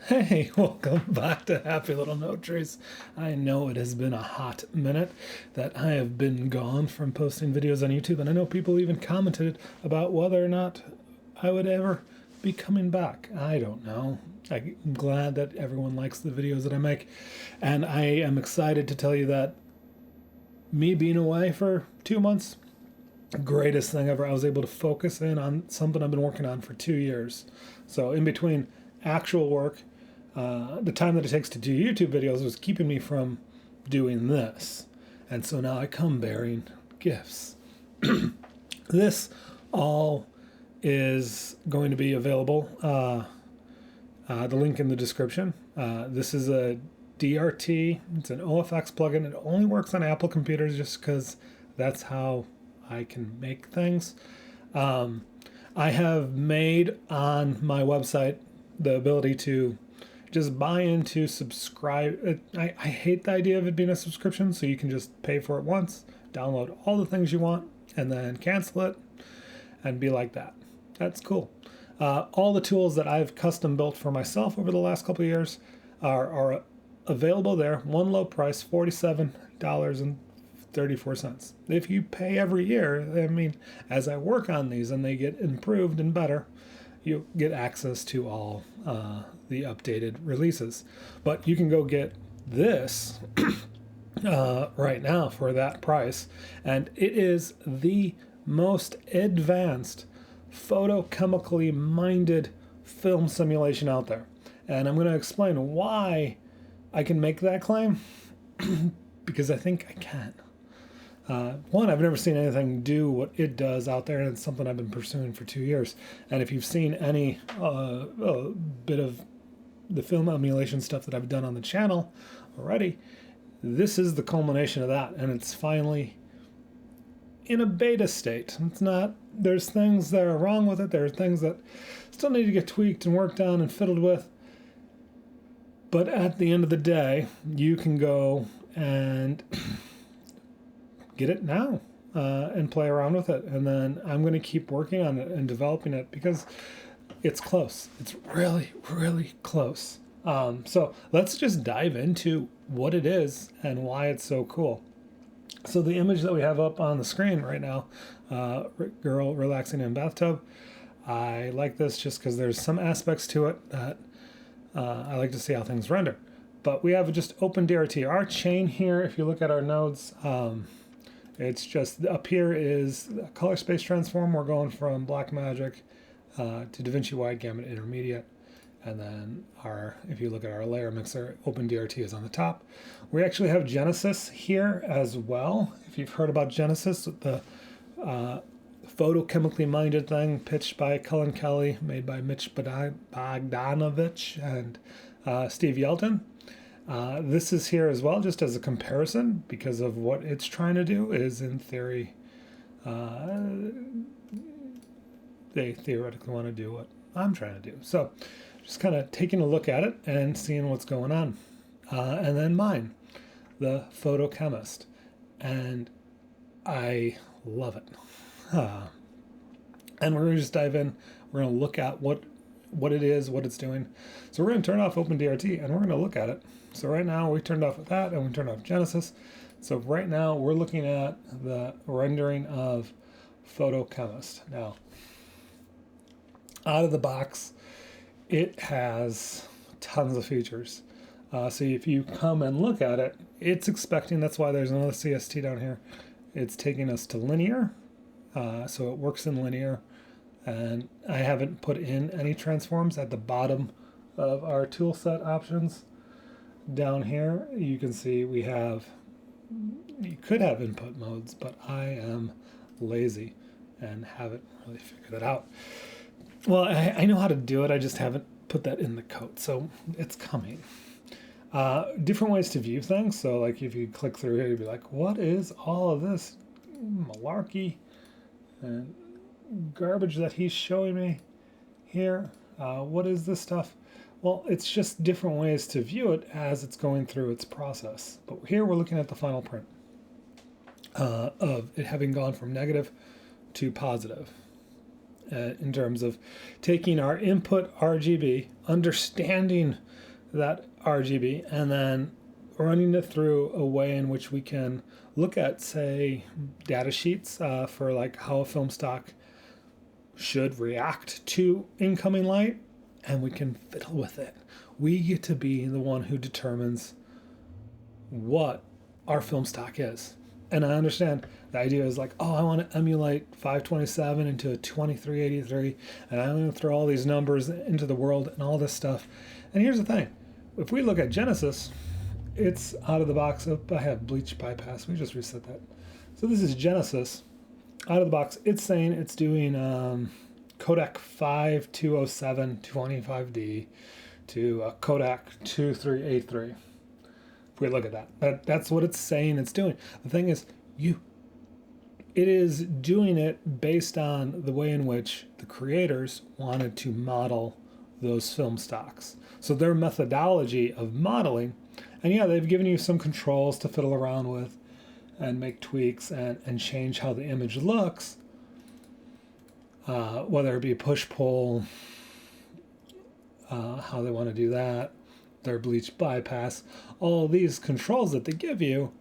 Hey, welcome back to Happy Little Note Trees. I know it has been a hot minute that I have been gone from posting videos on YouTube, and I know people even commented about whether or not I would ever be coming back. I don't know. I'm glad that everyone likes the videos that I make, and I am excited to tell you that me being away for 2 months, greatest thing ever. I was able to focus in on something I've been working on for 2 years. So in between actual work, the time that it takes to do YouTube videos was keeping me from doing this. And so now I come bearing gifts. This all is going to be available. The link in the description. This is a DRT. It's an OFX plugin. It only works on Apple computers just because that's how I can make things. I have made on my website the ability to just buy into subscribe. I hate the idea of it being a subscription, so you can just pay for it once, download all the things you want, and then cancel it and be like that. That's cool. All the tools that I've custom built for myself over the last couple of years are available there. One low price, $47.34. If you pay every year, I mean, as I work on these and they get improved and better, you get access to all the updated releases. But you can go get this right now for that price, and it is the most advanced photochemically minded film simulation out there. And I'm going to explain why I can make that claim, because I think I can. One, I've never seen anything do what it does out there, and it's something I've been pursuing for 2 years. And if you've seen any bit of the film emulation stuff that I've done on the channel already, this is the culmination of that, and it's finally in a beta state. It's not, there's things that are wrong with it, there are things that still need to get tweaked and worked on and fiddled with, but at the end of the day, you can go and get it now and play around with it. And then I'm going to keep working on it and developing it because it's close. It's really, really close. So let's just dive into what it is and why it's so cool. So the image that we have up on the screen right now, girl relaxing in bathtub, I like this just because there's some aspects to it that I like to see how things render. But we have just OpenDRT. Our chain here, if you look at our nodes, it's just up here is a color space transform. We're going from Blackmagic to DaVinci Wide Gamut Intermediate. And then if you look at our layer mixer, OpenDRT is on the top. We actually have Genesis here as well. If you've heard about Genesis, the photochemically minded thing pitched by Cullen Kelly, made by Mitch Bogdanovich and Steve Yelton. This is here as well, just as a comparison, because of what it's trying to do is, in theory, they theoretically want to do what I'm trying to do. So just kind of taking a look at it and seeing what's going on. And then mine, the Photo Chemist. And I love it. And we're going to just dive in. We're going to look at what it is, what it's doing. So we're going to turn off OpenDRT and we're going to look at it. So right now we turned off that and we turned off Genesis. So right now we're looking at the rendering of Photo Chemist. Now, out of the box, it has tons of features. So if you come and look at it, it's expecting, that's why there's another CST down here. It's taking us to linear. So it works in linear. And I haven't put in any transforms at the bottom of our tool set options. Down here, you can see you could have input modes, but I am lazy and haven't really figured that out. Well, I know how to do it, I just haven't put that in the code, so it's coming. Different ways to view things, so like if you click through here, you'd be like, what is all of this malarkey and garbage that he's showing me here? What is this stuff? Well, it's just different ways to view it as it's going through its process. But here we're looking at the final print of it having gone from negative to positive. in terms of taking our input RGB, understanding that RGB, and then running it through a way in which we can look at, say, data sheets for like how a film stock should react to incoming light, and we can fiddle with it. We get to be the one who determines what our film stock is. And I understand the idea is like, oh, I want to emulate 527 into a 2383, and I'm going to throw all these numbers into the world and all this stuff. And here's the thing. If we look at Genesis, it's out of the box. Oh, I have bleach bypass. We just reset that. So this is Genesis. Out of the box, it's saying it's doing codec 5207 25D to codec 2383. If we look at that's what it's saying it's doing. The thing is, it is doing it based on the way in which the creators wanted to model those film stocks. So their methodology of modeling, and yeah, they've given you some controls to fiddle around with and make tweaks and change how the image looks, whether it be push-pull, how they want to do that, their bleach bypass, all these controls that they give you.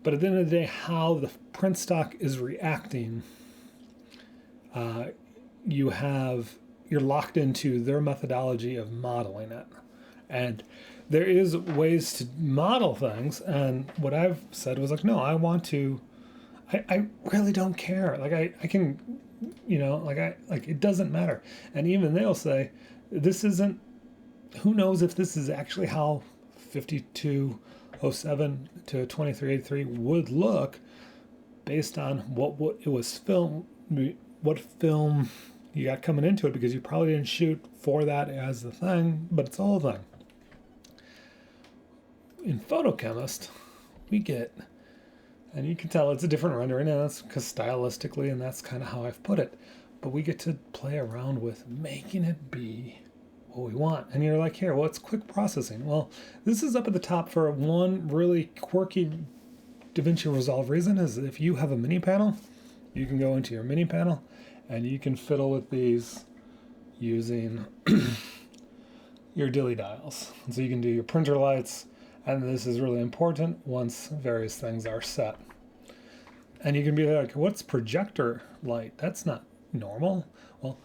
But at the end of the day, how the print stock is reacting, you're locked into their methodology of modeling it. And there is ways to model things, and what I've said was like, no, I really don't care. Like I can, it doesn't matter. And even they'll say, this isn't, who knows if this is actually how 5207 to 2383 would look based on what it was what film you got coming into it, because you probably didn't shoot for that as the thing, but it's all a thing. In Photo Chemist, we get, and you can tell it's a different rendering, and that's because stylistically, and that's kind of how I've put it, but we get to play around with making it be what we want. And you're like, here, well, it's quick processing. Well, this is up at the top for one really quirky DaVinci Resolve reason, is if you have a mini panel, you can go into your mini panel and you can fiddle with these using your dilly dials. And so you can do your printer lights, and this is really important once various things are set. And you can be like, what's projector light? That's not normal. Well,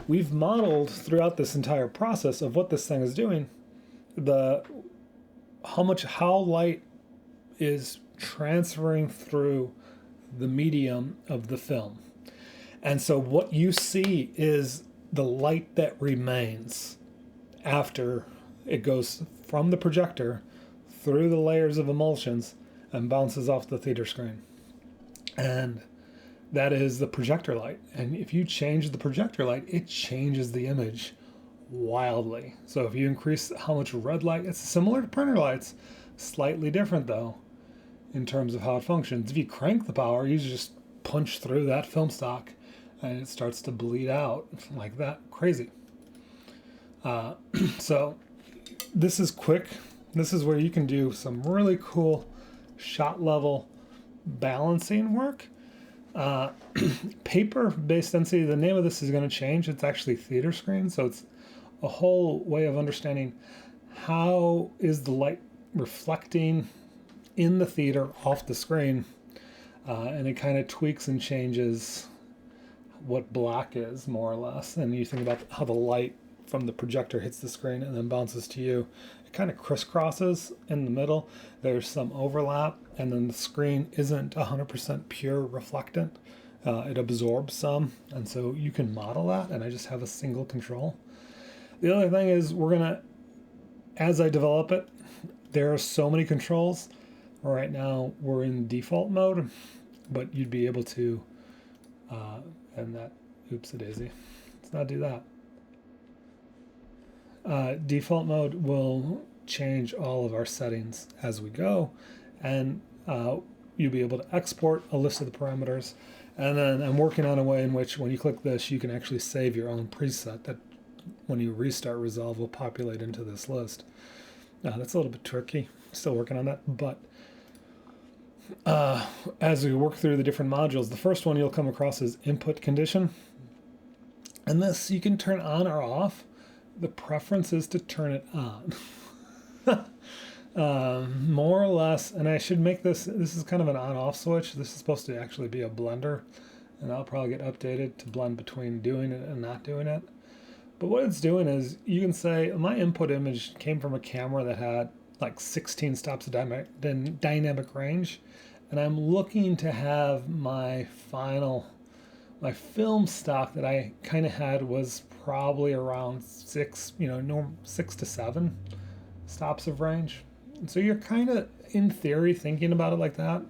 we've modeled throughout this entire process of what this thing is doing, how light is transferring through the medium of the film. And so what you see is the light that remains after it goes from the projector through the layers of emulsions and bounces off the theater screen. And that is the projector light. And if you change the projector light, it changes the image wildly. So if you increase how much red light, it's similar to printer lights, slightly different though in terms of how it functions. If you crank the power, you just punch through that film stock and it starts to bleed out like that. Crazy. So this is quick. This is where you can do some really cool shot level balancing work. Paper-based density, the name of this is going to change. It's actually theater screen, so it's a whole way of understanding how is the light reflecting in the theater off the screen, and it kind of tweaks and changes what black is, more or less. And you think about how the light from the projector hits the screen and then bounces to you. It kind of crisscrosses in the middle. There's some overlap, and then the screen isn't 100% pure reflectant. It absorbs some, and so you can model that, and I just have a single control. The other thing is as I develop it, there are so many controls. Right now we're in default mode, but you'd be able to, oops-a daisy, let's not do that. Default mode will change all of our settings as we go, and you'll be able to export a list of the parameters. And then I'm working on a way in which when you click this, you can actually save your own preset that when you restart Resolve will populate into this list. That's a little bit tricky. Still working on that, but as we work through the different modules, the first one you'll come across is input condition. And this you can turn on or off. The preference is to turn it on. More or less, and I should make this is kind of an on-off switch. This is supposed to actually be a blender, and I'll probably get updated to blend between doing it and not doing it. But what it's doing is, you can say my input image came from a camera that had like 16 stops of dynamic range, and I'm looking to have my film stock that I kind of had was probably around 6 to 7 stops of range. And so you're kind of, in theory, thinking about it like that.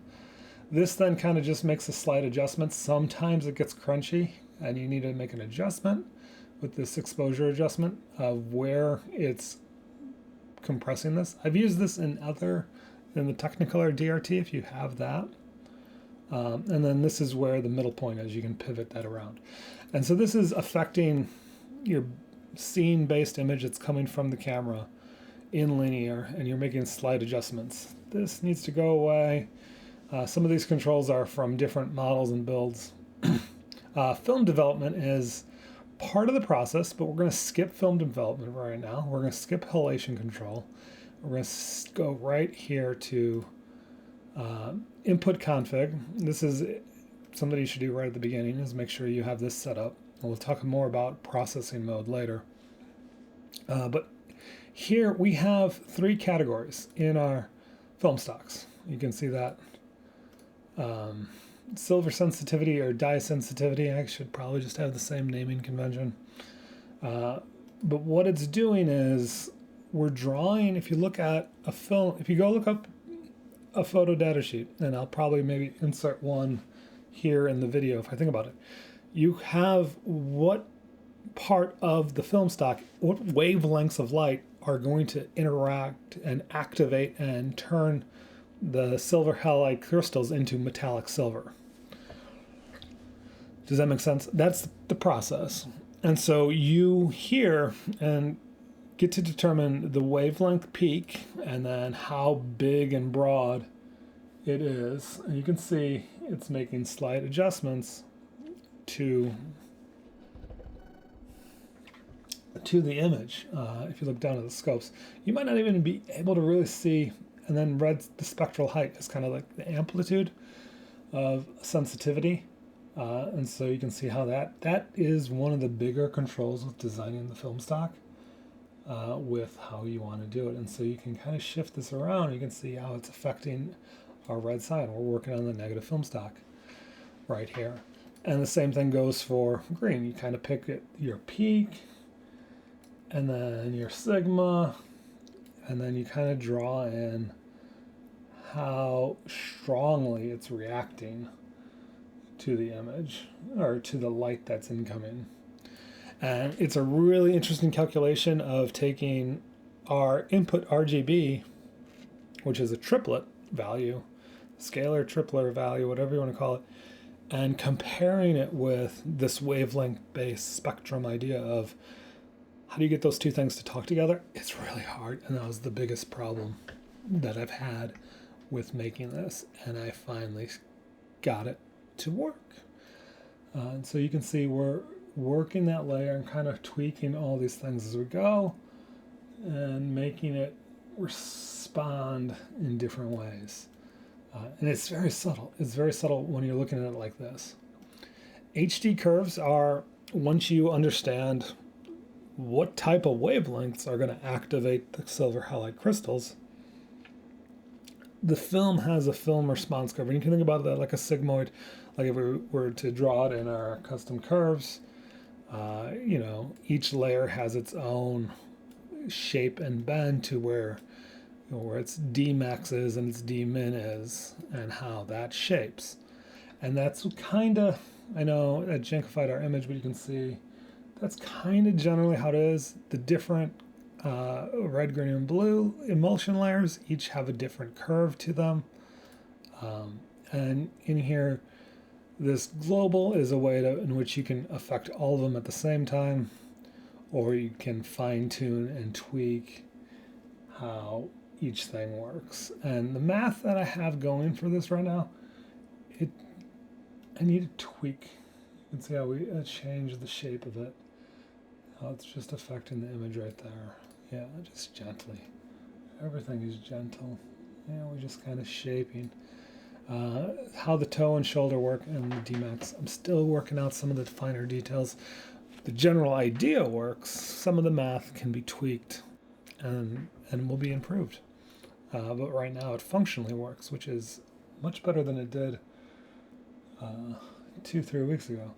This then kind of just makes a slight adjustment. Sometimes it gets crunchy and you need to make an adjustment with this exposure adjustment of where it's compressing this. I've used this in the Technicolor DRT if you have that. And then this is where the middle point is. You can pivot that around. And so this is affecting your scene-based image that's coming from the camera in linear, and you're making slight adjustments. This needs to go away. Some of these controls are from different models and builds. Film development is part of the process, but we're going to skip film development right now. We're going to skip halation control. We're going to go right here to input config. This is something you should do right at the beginning, is make sure you have this set up. And we'll talk more about processing mode later. But here we have 3 categories in our film stocks. You can see that. Silver sensitivity or dye sensitivity. I should probably just have the same naming convention. But what it's doing is we're drawing, if you look at a film, if you go look up a photo data sheet, and I'll probably maybe insert one here in the video if I think about it, you have what part of the film stock, what wavelengths of light are going to interact and activate and turn the silver halide crystals into metallic silver. Does that make sense? That's the process. And so you here and get to determine the wavelength peak and then how big and broad it is. And you can see it's making slight adjustments to the image. If you look down at the scopes, you might not even be able to really see. And then red, the spectral height is kind of like the amplitude of sensitivity. And so you can see how that is one of the bigger controls with designing the film stock, with how you want to do it. And so you can kind of shift this around. You can see how it's affecting our red side. We're working on the negative film stock right here. And the same thing goes for green. You kind of pick your peak and then your sigma, and then you kind of draw in how strongly it's reacting to the image or to the light that's incoming. And it's a really interesting calculation of taking our input RGB, which is a triplet value, scalar triplet value, whatever you want to call it, and comparing it with this wavelength-based spectrum idea of how do you get those two things to talk together? It's really hard, and that was the biggest problem that I've had with making this, and I finally got it to work. And so you can see we're working that layer and kind of tweaking all these things as we go and making it respond in different ways. And it's very subtle. It's very subtle when you're looking at it like this. HD curves are, once you understand what type of wavelengths are going to activate the silver halide crystals, the film has a film response curve. And you can think about that like a sigmoid, like if we were to draw it in our custom curves, each layer has its own shape and bend to where its D max is and its D min is, and how that shapes. And that's kind of, I know I jankified our image, but you can see that's kind of generally how it is. The different red, green, and blue emulsion layers each have a different curve to them. And in here, this global is a way in which you can affect all of them at the same time, or you can fine tune and tweak how each thing works. And the math that I have going for this right now, I need to tweak. You can see how we change the shape of it. Oh, it's just affecting the image right there. Yeah, just gently. Everything is gentle. Yeah, we're just kind of shaping. How the toe and shoulder work in the DMAX, I'm still working out some of the finer details. The general idea works. Some of the math can be tweaked and will be improved. But right now it functionally works, which is much better than it did 2-3 weeks ago.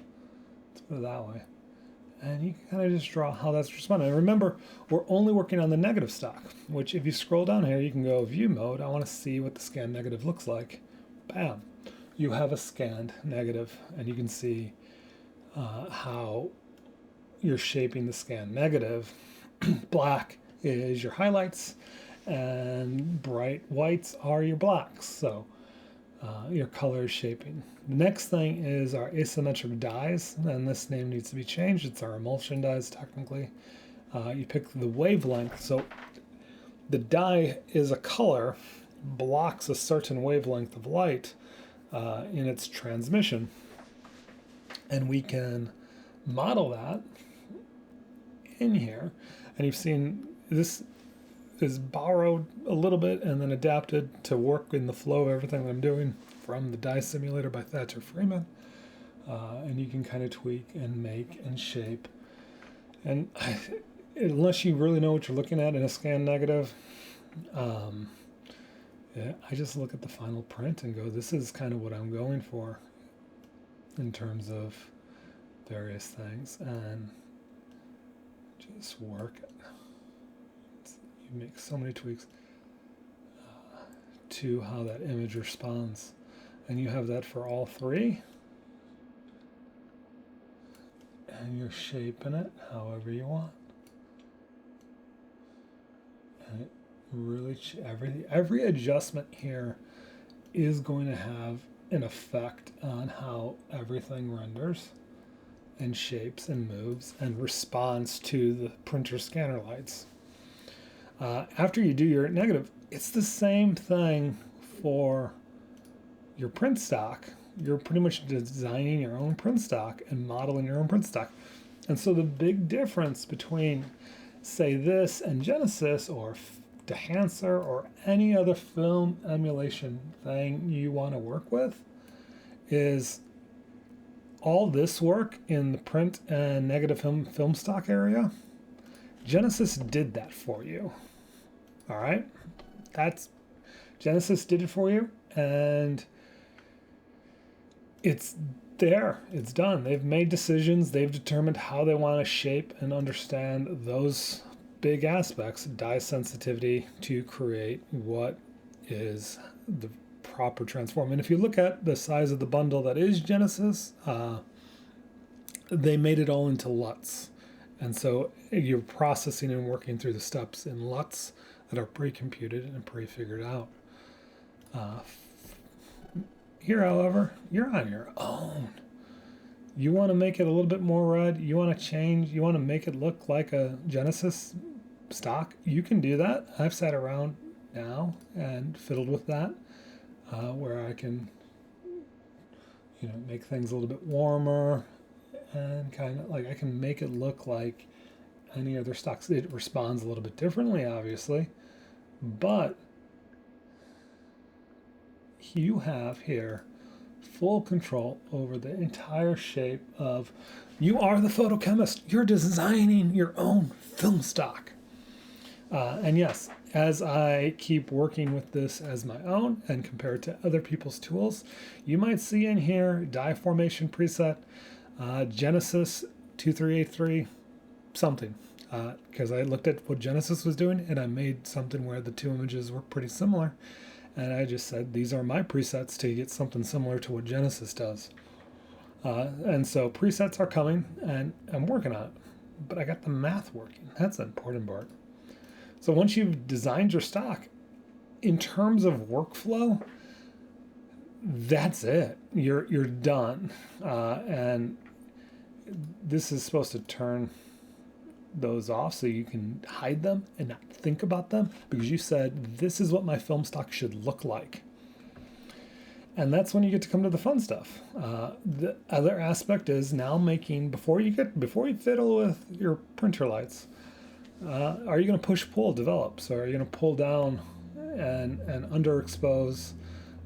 Let's put it that way. And you can kind of just draw how that's responding. And remember, we're only working on the negative stock, which if you scroll down here, you can go view mode. I want to see what the scan negative looks like. Bam. You have a scanned negative, and you can see how you're shaping the scan negative. Black is your highlights, and bright whites are your blacks. So your color is shaping. The next thing is our asymmetric dyes, and this name needs to be changed. It's our emulsion dyes, technically. You pick the wavelength. So the dye is a color, blocks a certain wavelength of light in its transmission. And we can model that in here. And you've seen this is borrowed a little bit and then adapted to work in the flow of everything that I'm doing from the dye simulator by Thatcher Freeman. And you can kind of tweak and make and shape. And unless you really know what you're looking at in a scan negative, yeah, I just look at the final print and go, this is kind of what I'm going for in terms of various things, and just work it. You make so many tweaks to how that image responds, and you have that for all three, and you're shaping it however you want. And it really, every adjustment here is going to have an effect on how everything renders and shapes and moves and responds to the printer scanner lights. After you do your negative, it's the same thing for your print stock. You're pretty much designing your own print stock and modeling your own print stock. And so the big difference between, say, this and Genesis or Dehancer or any other film emulation thing you want to work with is all this work in the print and negative film stock area. Genesis did that for you. All right, Genesis did it for you, and it's there. It's done. They've made decisions. They've determined how they want to shape and understand those big aspects, dye sensitivity, to create what is the proper transform. And if you look at the size of the bundle that is Genesis, they made it all into LUTs. And so you're processing and working through the steps in LUTs that are pre-computed and pre-figured out. Here, however, you're on your own. You want to make it a little bit more red, you want to change, you want to make it look like a Genesis stock, you can do that. I've sat around now and fiddled with that, where I can, make things a little bit warmer and kind of like I can make it look like any other stocks. It responds a little bit differently, obviously, but you have here full control over the entire shape of, you are the photo chemist. You're designing your own film stock. And yes, as I keep working with this as my own and compare it to other people's tools, you might see in here dye formation preset, Genesis 2383 something, because I looked at what Genesis was doing and I made something where the two images were pretty similar, and I just said these are my presets to get something similar to what Genesis does. And so presets are coming and I'm working on it, but I got the math working. That's the important part. So once you've designed your stock, in terms of workflow, that's it. You're done. And this is supposed to turn those off so you can hide them and not think about them, because you said this is what my film stock should look like. And that's when you get to come to the fun stuff. The other aspect is now making, before you fiddle with your printer lights, are you going to push pull develop? So are you going to pull down and underexpose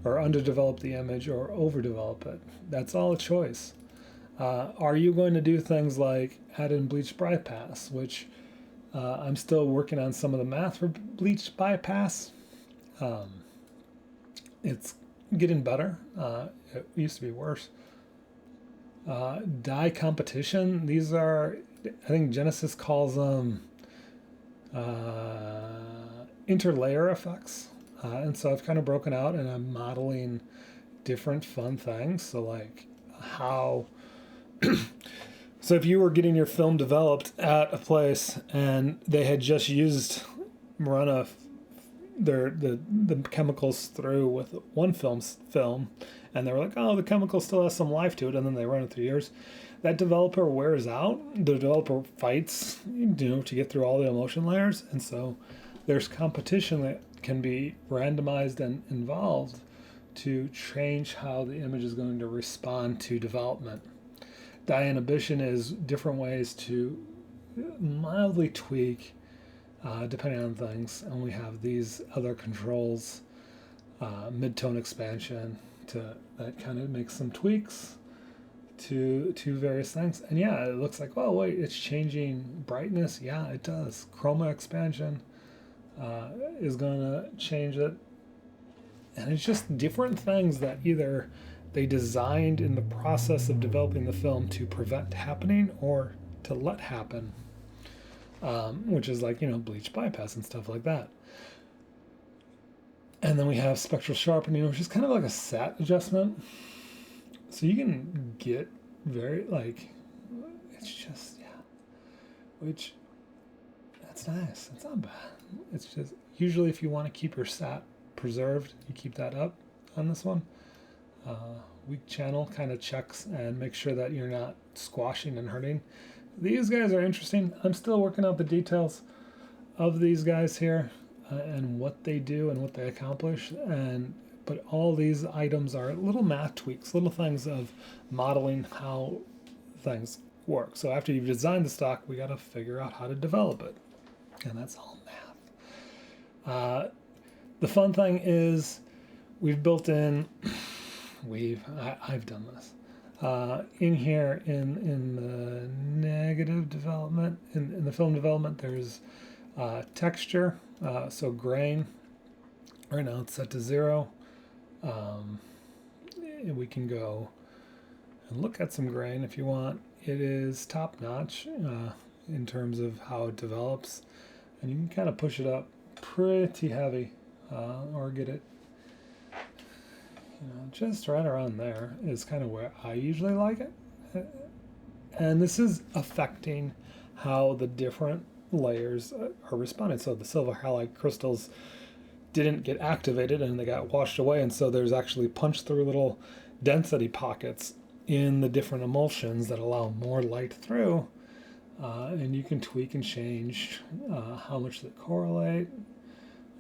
or underdevelop the image or overdevelop it? That's all a choice. Are you going to do things like add in bleach bypass, which I'm still working on some of the math for bleach bypass. It's getting better. It used to be worse. Dye competition. These are, I think Genesis calls them interlayer effects. And so I've kind of broken out and I'm modeling different fun things. So like how, so if you were getting your film developed at a place and they had just run the chemicals through with one film, and they were like, oh, the chemical still has some life to it, and then they run it through years, that developer wears out. The developer fights, to get through all the emulsion layers, and so there's competition that can be randomized and involved to change how the image is going to respond to development. Dye inhibition is different ways to mildly tweak depending on things, and we have these other controls, mid-tone expansion, that kind of makes some tweaks to various things. And yeah, it looks like, oh wait, it's changing brightness. Yeah, it does. Chroma expansion is going to change it, and it's just different things that either they designed in the process of developing the film to prevent happening or to let happen, which is like, bleach bypass and stuff like that. And then we have spectral sharpening, which is kind of like a sat adjustment. So you can get very, it's just, which, that's nice. It's not bad. It's just, usually if you want to keep your sat preserved, you keep that up on this one. Weak channel kind of checks and make sure that you're not squashing and hurting. These guys are interesting. I'm still working out the details of these guys here and what they do and what they accomplish. But all these items are little math tweaks, little things of modeling how things work. So after you've designed the stock, we got to figure out how to develop it. And that's all math. The fun thing is we've built in, I've done this. In here, in the negative development, in the film development, there's texture, so grain. Right now it's set to 0. We can go and look at some grain if you want. It is top notch in terms of how it develops, and you can kind of push it up pretty heavy or get it just right around there is kind of where I usually like it. And this is affecting how the different layers are responding. So the silver halide crystals didn't get activated and they got washed away, and so there's actually punch through little density pockets in the different emulsions that allow more light through, and you can tweak and change how much they correlate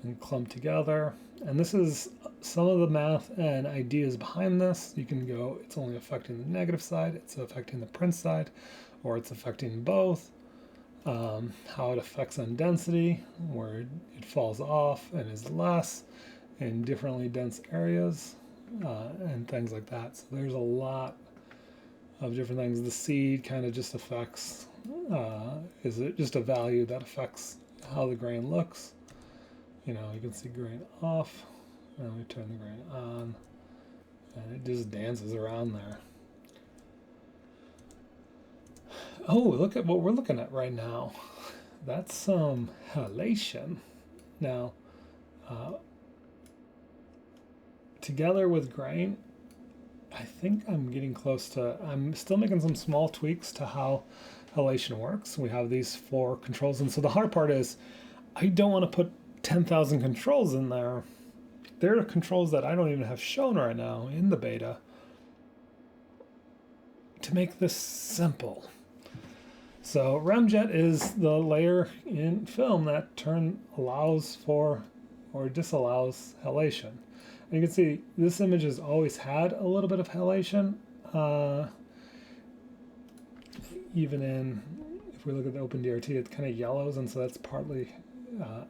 and clump together. And this is some of the math and ideas behind this. You can go, it's only affecting the negative side, it's affecting the print side, or it's affecting both. How it affects on density, where it falls off and is less in differently dense areas, and things like that. So there's a lot of different things. The seed kind of just affects, is it just a value that affects how the grain looks? You can see grain off, and we turn the grain on, and it just dances around there. Oh, look at what we're looking at right now. That's some halation. Now, together with grain, I think I'm getting close to, I'm still making some small tweaks to how halation works. We have these 4 controls, and so the hard part is I don't want to put 10,000 controls in there. There are controls that I don't even have shown right now in the beta to make this simple. So Remjet is the layer in film that allows for or disallows halation. And you can see this image has always had a little bit of halation. Even in, if we look at the OpenDRT, it kind of yellows, and so that's partly,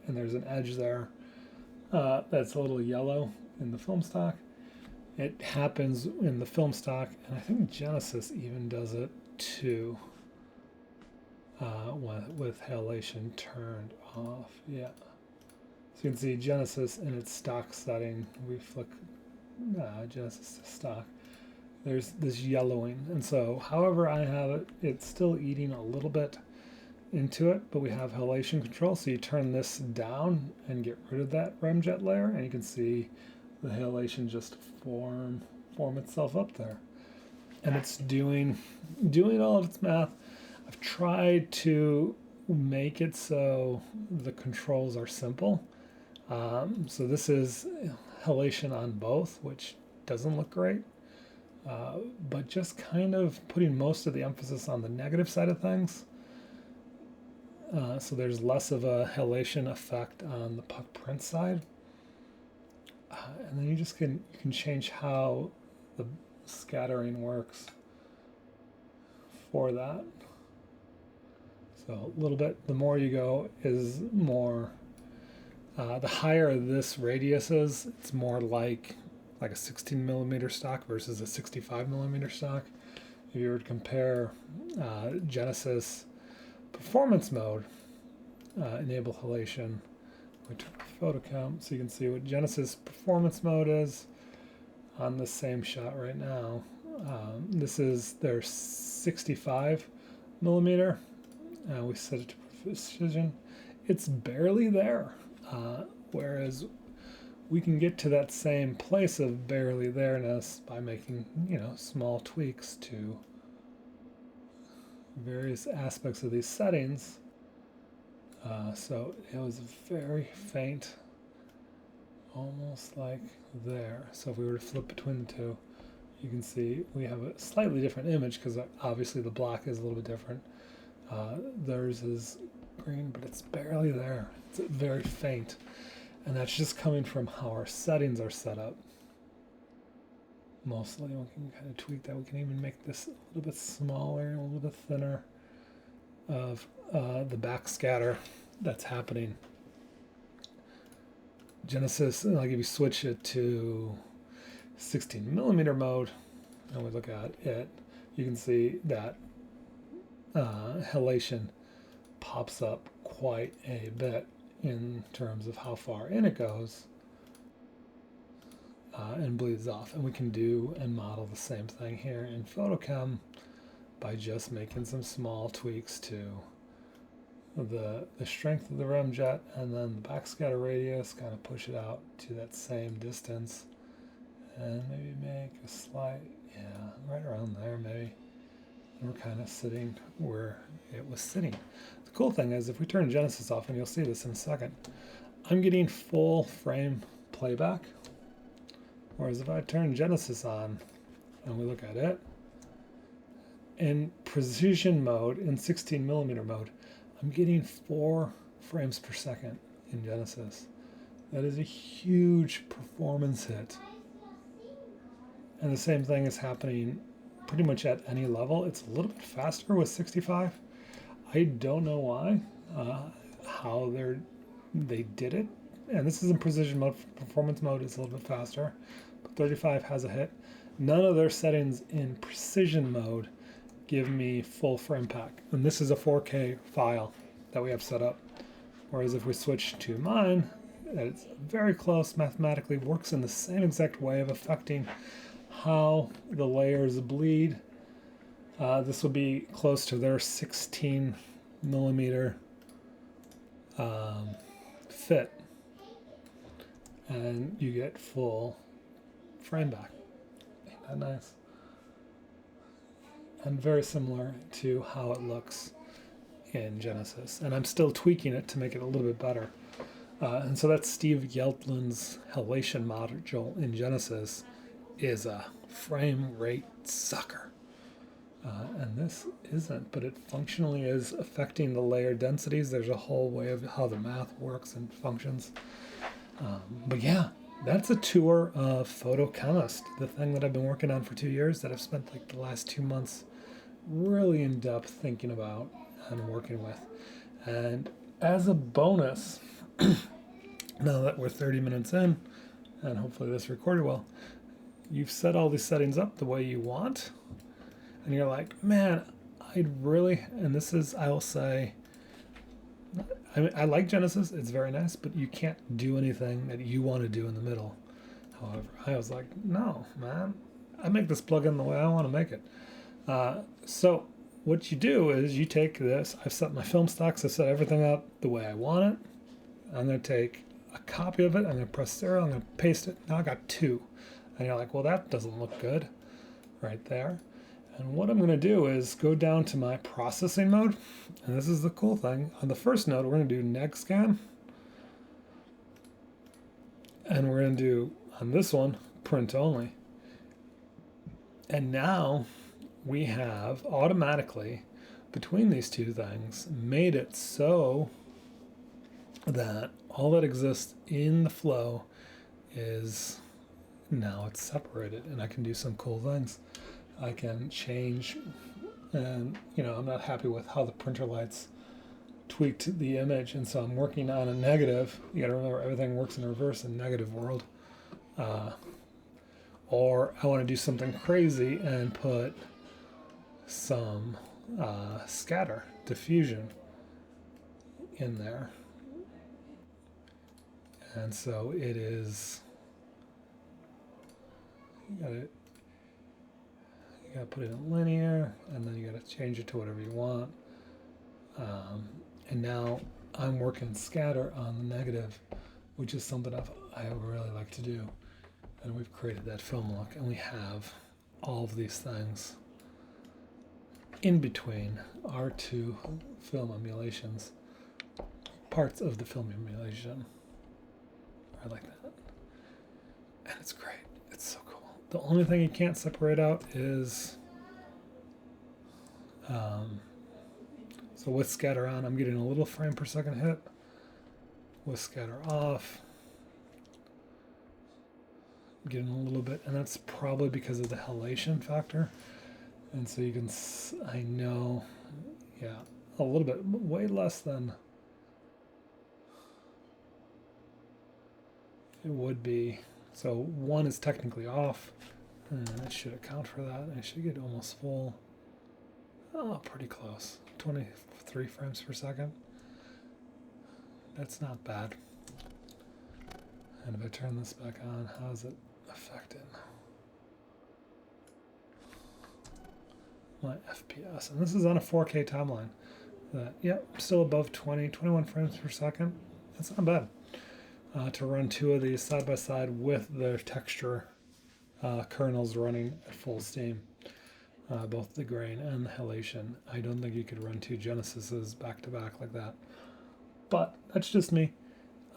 and there's an edge there that's a little yellow in the film stock. It happens in the film stock, and I think Genesis even does it too, with halation turned off. Yeah. So you can see Genesis in its stock setting. We flick Genesis to stock. There's this yellowing, and so however I have it, it's still eating a little bit into it, but we have halation control, so you turn this down and get rid of that remjet layer, and you can see the halation just form itself up there, and it's doing all of its math. I've tried to make it so the controls are simple. So this is halation on both, which doesn't look great, but just kind of putting most of the emphasis on the negative side of things. So there's less of a halation effect on the puck print side. And then you can change how the scattering works for that. So a little bit, the more you go is more, the higher this radius is, it's more like a 16 millimeter stock versus a 65 millimeter stock. If you were to compare Genesis performance mode, enable halation, we took photo chem, so you can see what Genesis performance mode is on the same shot right now. This is their 65 millimeter. We set it to precision. It's barely there, whereas we can get to that same place of barely there-ness by making, small tweaks to various aspects of these settings. So it was very faint, almost like there. So if we were to flip between the two, you can see we have a slightly different image because obviously the black is a little bit different. Theirs is green, but it's barely there. It's very faint. And that's just coming from how our settings are set up. Mostly, we can kind of tweak that. We can even make this a little bit smaller, a little bit thinner of the backscatter that's happening. Genesis, like if you switch it to 16 millimeter mode, and we look at it, you can see that halation pops up quite a bit in terms of how far in it goes, and bleeds off. And we can do and model the same thing here in Photo Chem by just making some small tweaks to the strength of the remjet, and then the backscatter radius, kind of push it out to that same distance, and maybe make a slight, right around there maybe. And we're kind of sitting where it was sitting. The cool thing is, if we turn Genesis off, and you'll see this in a second, I'm getting full frame playback. Whereas if I turn Genesis on and we look at it, in precision mode, in 16 millimeter mode, I'm getting 4 frames per second in Genesis. That is a huge performance hit. And the same thing is happening pretty much at any level. It's a little bit faster with 65. I don't know why, how they did it. And this is in precision mode. Performance mode is a little bit faster, but 35 has a hit. None of their settings in precision mode give me full frame pack. And this is a 4K file that we have set up. Whereas if we switch to mine, it's very close mathematically, works in the same exact way of affecting how the layers bleed. This will be close to their 16 millimeter fit, and you get full frame back. Ain't that nice? And very similar to how it looks in Genesis. And I'm still tweaking it to make it a little bit better. And so that's Steve Yeltlin's Halation module in Genesis is a frame rate sucker. And this isn't, but it functionally is affecting the layer densities. There's a whole way of how the math works and functions. But yeah, that's a tour of Photo Chemist, the thing that I've been working on for 2 years that I've spent like the last 2 months really in depth thinking about and working with. And as a bonus, now that we're 30 minutes in, and hopefully this recorded well, you've set all these settings up the way you want, and you're like, man, I'd really, and this is, I will say, I mean, I like Genesis, it's very nice, but you can't do anything that you want to do in the middle. However, I was like, no, man, I make this plugin the way I want to make it. So what you do is you take this, I've set my film stocks, I've set everything up the way I want it. I'm going to take a copy of it, I'm going to press 0, I'm going to paste it. Now I got 2. And you're like, well, that doesn't look good right there. And what I'm going to do is go down to my processing mode. And this is the cool thing. On the first node, we're going to do neg scan. And we're going to do, on this one, print only. And now we have automatically, between these two things, made it so that all that exists in the flow is, now it's separated. And I can do some cool things. I can change, and I'm not happy with how the printer lights tweaked the image, and so I'm working on a negative. You got to remember, everything works in reverse in negative world. Or I want to do something crazy and put some scatter, diffusion in there. And so it is, you gotta put it in linear, and then you gotta change it to whatever you want. And now I'm working scatter on the negative, which is something I really like to do. And we've created that film look, and we have all of these things in between our two film emulations, parts of the film emulation. I like that. And it's great. It's so cool. The only thing you can't separate out is, so with scatter on, I'm getting a little frame per second hit. With scatter off, I'm getting a little bit, and that's probably because of the halation factor. And so you can, I know, yeah, a little bit, way less than it would be. So 1 is technically off, and it should account for that. I should get almost full. Oh, pretty close. 23 frames per second. That's not bad. And if I turn this back on, how is it affected? My FPS. And this is on a 4K timeline. Yep, still above 21 frames per second. That's not bad. To run 2 of these side by side with the texture kernels running at full steam. Both the grain and the halation. I don't think you could run 2 Genesises back to back like that. But that's just me.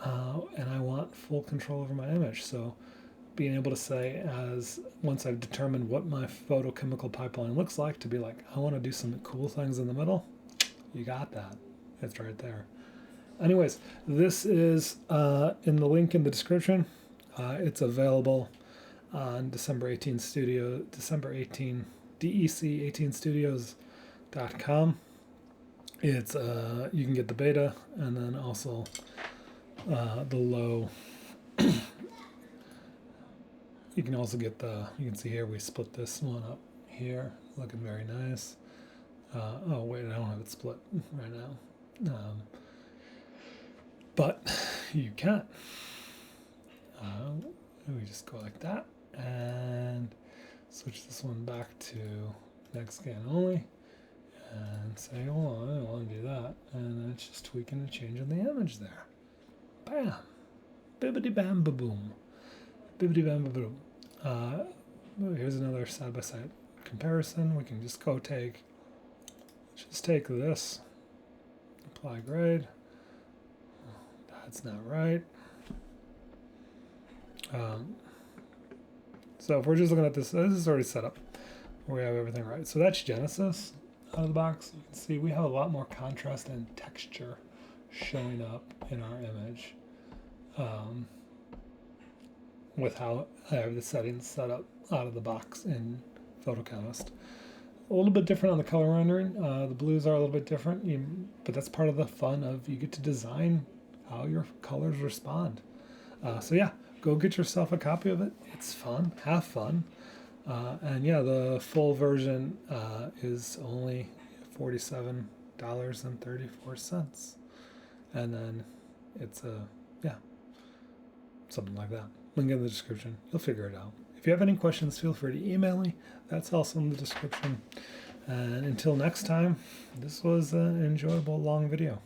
And I want full control over my image. So being able to say, once I've determined what my photochemical pipeline looks like, to be like, I want to do some cool things in the middle, you got that. It's right there. Anyways, this is in the link in the description. It's available on December 18, DEC18studios.com. It's you can get the beta, and then also the low. You can also get you can see here we split this one up here, looking very nice. Oh wait, I don't have it split right now. But you can. We just go like that and switch this one back to next scan only and say, oh, I don't want to do that. And then it's just tweaking and changing the image there. Bam. Bibbidi bam ba boom. Bibbidi bam ba boom. Here's another side by side comparison. We can just go take this, apply grade. That's not right. So if we're just looking at this is already set up. We have everything right. So that's Genesis out of the box. You can see we have a lot more contrast and texture showing up in our image. with how I have the settings set up out of the box in Photo Chemist. A little bit different on the color rendering. The blues are a little bit different, but that's part of the fun of you get to design how your colors respond. So yeah, go get yourself a copy of it. It's fun. Have fun. And yeah, the full version is only $47.34. And then it's something like that. Link in the description. You'll figure it out. If you have any questions, feel free to email me. That's also in the description. And until next time, this was an enjoyable long video.